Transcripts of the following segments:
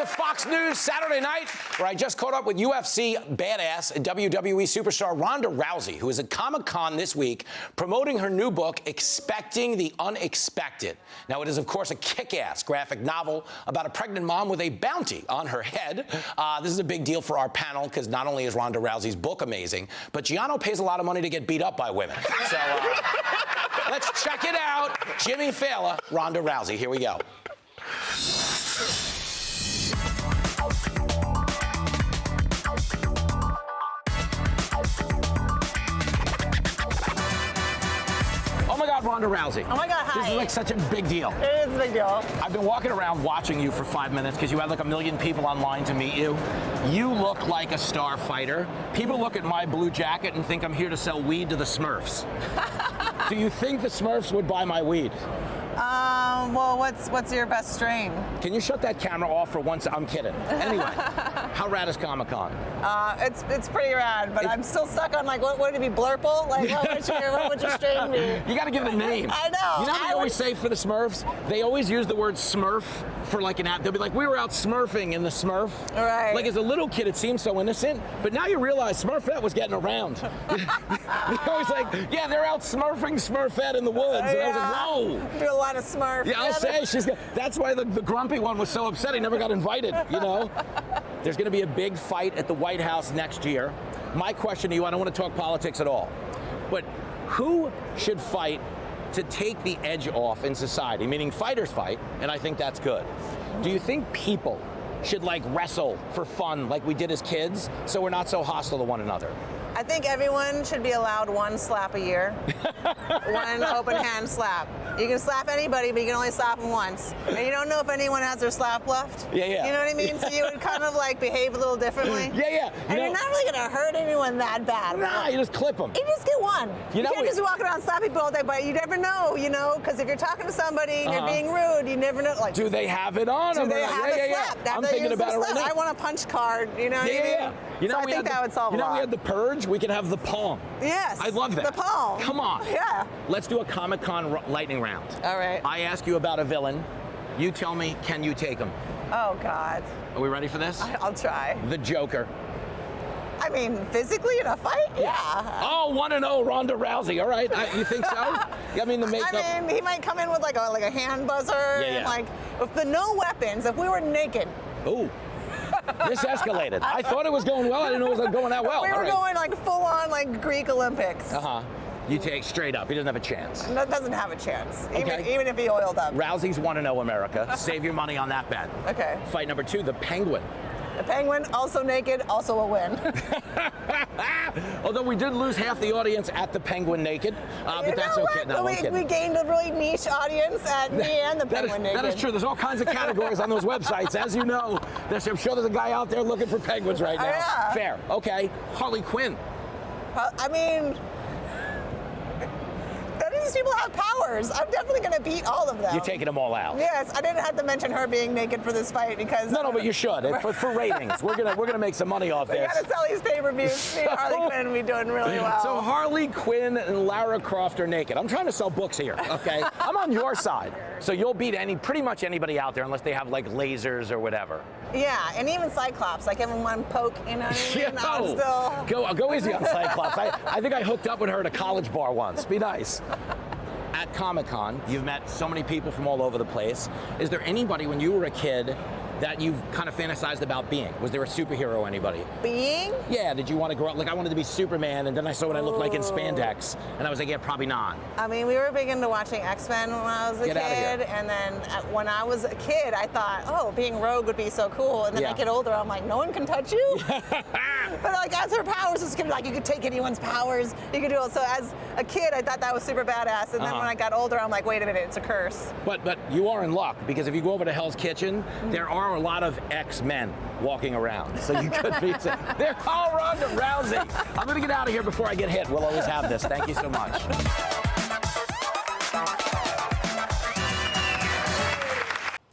to Fox News Saturday night, where I just caught up with UFC badass and WWE superstar Ronda Rousey, who is at Comic-Con this week promoting her new book, Expecting the Unexpected. Now, it is, of course, a kick-ass graphic novel about a pregnant mom with a bounty on her head. This is a big deal for our panel because not only is Ronda Rousey's book amazing, but Giano pays a lot of money to get beat up by women. So let's check it out. Jimmy Failla, Ronda Rousey. Here we go. Oh my God, Ronda Rousey. Oh my God, hi. This is like such a big deal. It is a big deal. I've been walking around watching you for 5 minutes because you had like 1 million people online to meet you. You look like a star fighter. People look at my blue jacket and think I'm here to sell weed to the Smurfs. Do you think the Smurfs would buy my weed? Well, what's your best strain? Can you shut that camera off for once? I'm kidding. Anyway, how rad is Comic-Con? It's pretty rad, but I'm still stuck on like, what would it be, Blurple? Like, what would your strain be? You got to give it a name. I know. You know what they always say for the Smurfs? They always use the word Smurf for like an app. They'll be like, we were out Smurfing in the Smurf. Right. Like as a little kid, it seemed so innocent, but now you realize Smurfette was getting around. You're always like, yeah, they're out Smurfing Smurfette in the woods. And I was like, whoa. Do a lot of Smurf. Yeah, I'll say, that's why the grumpy one was so upset he never got invited, you know? There's gonna be a big fight at the White House next year. My question to you, I don't want to talk politics at all, but who should fight to take the edge off in society? Meaning fighters fight, and I think that's good. Do you think people should like wrestle for fun like we did as kids so we're not so hostile to one another? I think everyone should be allowed one slap a year. One open hand slap. You can slap anybody, but you can only slap them once. And you don't know if anyone has their slap left. Yeah, yeah. You know what I mean? So you would kind of like behave a little differently. Yeah, yeah. And you're not really gonna hurt anyone that bad. Nah, you just clip them. You just get one. You can't just walk around and slap people all day, but you never know, you know, because if you're talking to somebody and you're being rude, you never know. Like, do they have it on? Do they have a slap? I'm thinking about it right now. I want a punch card, you know what I mean? Yeah. You know, so I think that would solve a lot. You know, we had the Purge, we could have the Palm. Yes. I love that. The Palm. Come on. Yeah. Let's do a Comic-Con lightning round. All right. I ask you about a villain. You tell me, can you take him? Oh, God. Are we ready for this? I'll try. The Joker. I mean, physically in a fight? Yeah. Oh, 1-0 Ronda Rousey. All right. You think so? I mean, the makeup. I mean, he might come in with like a hand buzzer. Yeah. And like, with the no weapons, if we were naked. Ooh. This escalated. I thought it was going well. I didn't know it was going that well. We were going like full on like Greek Olympics. You take straight up. He doesn't have a chance. That doesn't have a chance, Okay. even if he oiled up. Rousey's 1-0 America. Save your money on that bet. Okay. Fight number 2, the Penguin. The Penguin, also naked, also a win. Although we did lose half the audience at the Penguin naked, but that's okay. No, we gained a really niche audience at me and the Penguin naked. That is true. There's all kinds of categories on those websites, as you know. I'm sure there's a guy out there looking for penguins right now. Yeah. Fair. Okay. Harley Quinn. I mean, these people have powers. I'm definitely going to beat all of them. You're taking them all out. Yes, I didn't have to mention her being naked for this fight because no, but you should for ratings. We're gonna make some money off this. We got to sell these pay-per-views. Harley Quinn will be doing really well. So Harley Quinn and Lara Croft are naked. I'm trying to sell books here. Okay, I'm on your side. So you'll beat pretty much anybody out there unless they have like lasers or whatever. Yeah, and even Cyclops, like even one poke, you know what I mean? Yeah, go easy on Cyclops. I think I hooked up with her at a college bar once. Be nice. At Comic-Con, you've met so many people from all over the place. Is there anybody when you were a kid that you've kind of fantasized about being? Was there a superhero, anybody? Being? Yeah, did you want to grow up? Like, I wanted to be Superman, and then I saw what I looked like in spandex, and I was like, yeah, probably not. I mean, we were big into watching X-Men when I was a kid, and then when I was a kid, I thought, oh, being Rogue would be so cool, and then I get older, I'm like, no one can touch you? But like, as her powers, it's gonna be like, you could take anyone's powers, you could do it. So as a kid, I thought that was super badass, and then when I got older, I'm like, wait a minute, it's a curse. But you are in luck, because if you go over to Hell's Kitchen, there are a lot of X-Men walking around, so you could be. They're all Ronda Rousey. I'm gonna get out of here before I get hit. We'll always have this. Thank you so much.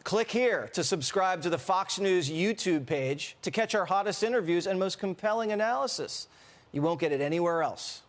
Click here to subscribe to the Fox News YouTube page to catch our hottest interviews and most compelling analysis. You won't get it anywhere else.